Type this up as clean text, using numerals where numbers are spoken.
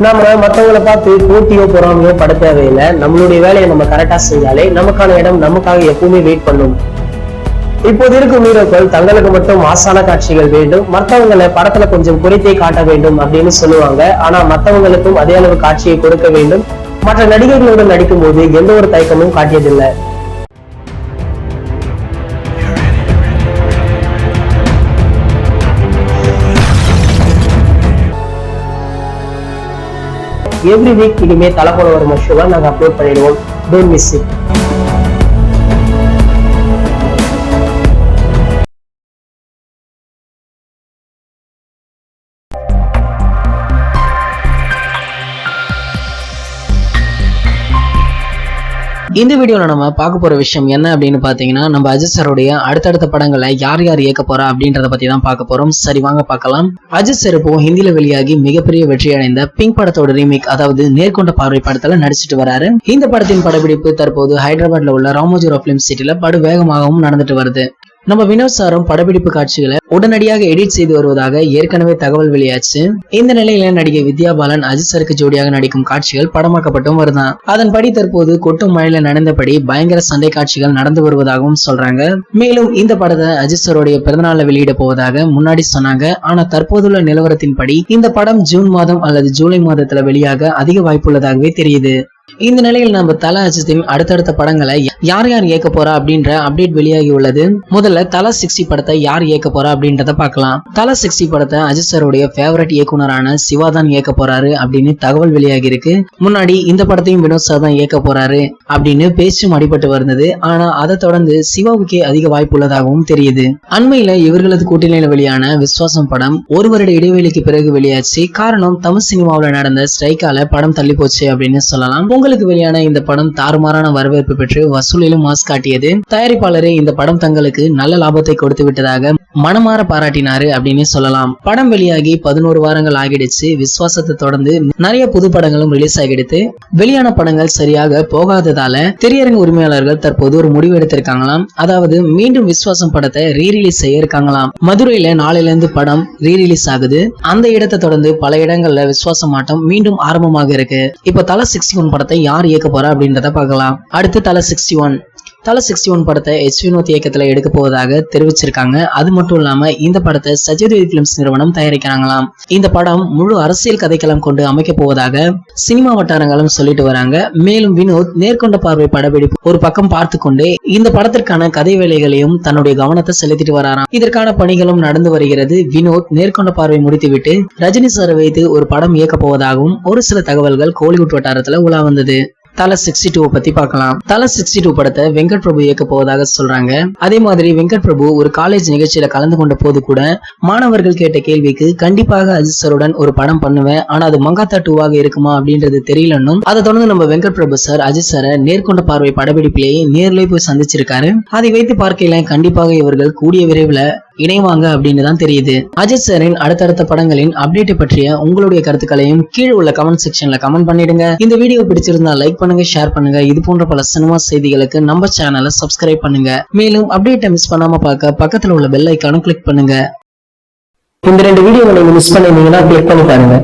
நாம மற்றவங்களை பார்த்து போட்டியோ பொறாமையோ பட தேவையில்லை. நம்மளுடைய வேலையை நம்ம கரெக்டா செஞ்சாலே நமக்கான இடம் நமக்காக எப்பவுமே வெயிட் பண்ணும். இப்போது இருக்கும் ஹீரோக்கள் தங்களுக்கு மட்டும் மாசான காட்சிகள் வேண்டும், மற்றவங்களை படத்துல கொஞ்சம் குறைத்தே காட்ட வேண்டும் அப்படின்னு சொல்லுவாங்க. ஆனா மற்றவங்களுக்கும் அதே அளவு காட்சியை கொடுக்க வேண்டும். மற்ற நடிகர்களுடன் நடிக்கும் போது எந்த ஒரு தயக்கமும் காட்டியதில்லை. எவ்ரி வீக் இனிமே தலை போல வரும் ஷோவை நாங்க அப்லோட் பண்ணிடுவோம். Don't miss it. இந்த வீடியோல நம்ம பார்க்க போற விஷயம் என்ன அப்படின்னு பாத்தீங்கன்னா, நம்ம அஜித் சாருடைய அடுத்தடுத்த படங்களை யார் யார் இயக்க போறா அப்படின்றத பத்தி தான் பார்க்க போறோம். சரி வாங்க பார்க்கலாம். அஜித் சார் இப்போ ஹிந்தியில வெளியாகி மிகப்பெரிய வெற்றி அடைந்த பிங்க் படத்தோட ரீமேக், அதாவது நேர்கொண்ட பார்வை படத்துல நடிச்சிட்டு வராரு. இந்த படத்தின் படப்பிடிப்பு தற்போது ஹைதராபாத்ல உள்ள ராமோஜி ஃபிலிம் சிட்டில படு வேகமாகவும் நடந்துட்டு வருது. நம்ம வினோத் சாரும் படப்பிடிப்பு காட்சிகளை உடனடியாக எடிட் செய்து வருவதாக ஏற்கனவே தகவல் வெளியாச்சு. இந்த நிலையில நடிகை வித்யா பாலன் அஜித் சாருக்கு ஜோடியாக நடிக்கும் காட்சிகள் படமாக்கப்பட்டும் வருதான். அதன்படி தற்போது கொட்டும் மழையில நடந்தபடி பயங்கர சண்டை காட்சிகள் நடந்து வருவதாகவும் சொல்றாங்க. மேலும் இந்த படத்தை அஜித் சாருடைய பிறந்தநாள்ல வெளியிட போவதாக முன்னாடி சொன்னாங்க. ஆனா தற்போதுள்ள நிலவரத்தின்படி இந்த படம் ஜூன் மாதம் அல்லது ஜூலை மாதத்துல வெளியாக அதிக வாய்ப்புள்ளதாகவே தெரியுது. இந்த நிலையில் நம்ம தல அஜித்தின் அடுத்தடுத்த படங்களை யார் யார் இயக்க போறா அப்படின்ற அப்டேட் வெளியாகி உள்ளது. முதல்ல தல 60 படத்தை யார் இயக்க போறா அப்படின்றத பார்க்கலாம். தல 60 படத்தை அஜித் சாருடைய ஃபேவரட் இயக்குனரான சிவா தான் இயக்க போறாரு அப்படின்னு தகவல் வெளியாகி இருக்கு. முன்னாடி இந்த படத்தையும் வினோத் சார் தான் இயக்க போறாரு அப்படின்னு பேச்சும் அடிபட்டு வருந்தது. ஆனா அதை தொடர்ந்து சிவாவுக்கே அதிக வாய்ப்பு உள்ளதாகவும் தெரியுது. அண்மையில இவர்களது கூட்டணியில வெளியான விஸ்வாசம் படம் ஒரு வருட இடைவெளிக்கு பிறகு வெளியாச்சு. காரணம் தமிழ் சினிமாவில் நடந்த ஸ்ட்ரைக்கால படம் தள்ளி போச்சு அப்படின்னு சொல்லலாம். உங்களுக்கு வெளியான இந்த படம் தாறுமாறான வரவேற்பு பெற்று வசூலிலும் மாஸ் காட்டியது. தயாரிப்பாளரே இந்த படம் தங்களுக்கு நல்ல லாபத்தை கொடுத்து விட்டதாக மனமாற பாராட்டினாரு அப்படின்னு சொல்லலாம். படம் வெளியாகி 11 வாரங்கள் ஆகிடுச்சு. விஸ்வாசத்தை தொடர்ந்து நிறைய புது படங்களும் ரிலீஸ் ஆகிடுது. வெளியான படங்கள் சரியாக போகாததால திரையரங்கு உரிமையாளர்கள் தற்போது ஒரு முடிவு எடுத்திருக்காங்களாம். அதாவது மீண்டும் விஸ்வாசம் படத்தை ரீரிலீஸ் செய்ய இருக்காங்களாம். மதுரையில நாளையில இருந்து படம் ரீரிலீஸ் ஆகுது. அந்த இடத்தை தொடர்ந்து பல இடங்கள்ல விஸ்வாசம் ஆட்டம் மீண்டும் ஆரம்பமாக இருக்கு. இப்ப தல 61 படத்தை யார் இயக்க போறா அப்படின்றத பார்க்கலாம். அடுத்து தல 61 படத்தை எச் வினோத் இயக்கத்துல எடுக்க போவதாக தெரிவிச்சிருக்காங்க. அது மட்டும் இல்லாம இந்த படத்தை சஜித் பிலிம்ஸ் நிறுவனம் தயாரிக்கிறாங்களாம். இந்த படம் முழு அரசியல் கதைக்களம் கொண்டு அமைக்க போவதாக சினிமா வட்டாரங்களும் சொல்லிட்டு வராங்க. மேலும் வினோத் நேர்கொண்ட பார்வை படப்பிடிப்பு ஒரு பக்கம் பார்த்து கொண்டே இந்த படத்திற்கான கதை வேலைகளையும் தன்னுடைய கவனத்தை செலுத்திட்டு வராராம். இதற்கான பணிகளும் நடந்து வருகிறது. வினோத் நேர்கொண்ட பார்வை முடித்துவிட்டு ரஜினி சாரை வைத்து ஒரு படம் இயக்க போவதாகவும் ஒரு சில தகவல்கள் கோலிவுட் வட்டாரத்துல உலா வந்தது. தல 62 பத்தி பார்க்கலாம். தல 62 படத்தை வெங்கட் பிரபு இயக்க போவதாக சொல்றாங்க. அதே மாதிரி வெங்கட் பிரபு ஒரு காலேஜ் நிகழ்ச்சியில கலந்து கொண்ட போது கூட மாணவர்கள் கேட்ட கேள்விக்கு கண்டிப்பாக அஜித் சாருடன் ஒரு படம் பண்ணுவேன், ஆனா அது மங்காத்தா 2 இருக்குமா அப்படின்றது தெரியலன்னும், அதை தொடர்ந்து நம்ம வெங்கட் பிரபு சார் அஜித் சாரை நேர்கொண்ட பார்வை படப்பிடிப்பிலேயே நேரிலே போய் சந்திச்சிருக்காரு. அதை வைத்து பார்க்கல கண்டிப்பாக இவர்கள் கூடிய விரைவில் இணைவாங்க அப்படின்னு தான் தெரியுது. அஜித் சாரின் அடுத்தடுத்த படங்களின் அப்டேட் பற்றிய உங்களுடைய கருத்துக்களையும் கீழே உள்ள கமெண்ட் செக்ஷன்ல கமெண்ட் பண்ணிடுங்க. இந்த வீடியோ பிடிச்சிருந்தா லைக் பண்ணுங்க, ஷேர் பண்ணுங்க. இது போன்ற பல சினிமா செய்திகளுக்கு நம்ம சேனலை சப்ஸ்கிரைப் பண்ணுங்க. மேலும் அப்டேட்டை மிஸ் பண்ணாம பார்க்க பக்கத்துல உள்ள பெல் ஐக்கானும் கிளிக் பண்ணுங்க. இந்த 2 வீடியோவை நீங்க மிஸ் பண்ணிருந்தீங்கன்னா கிளிக் பண்ணி பாருங்க.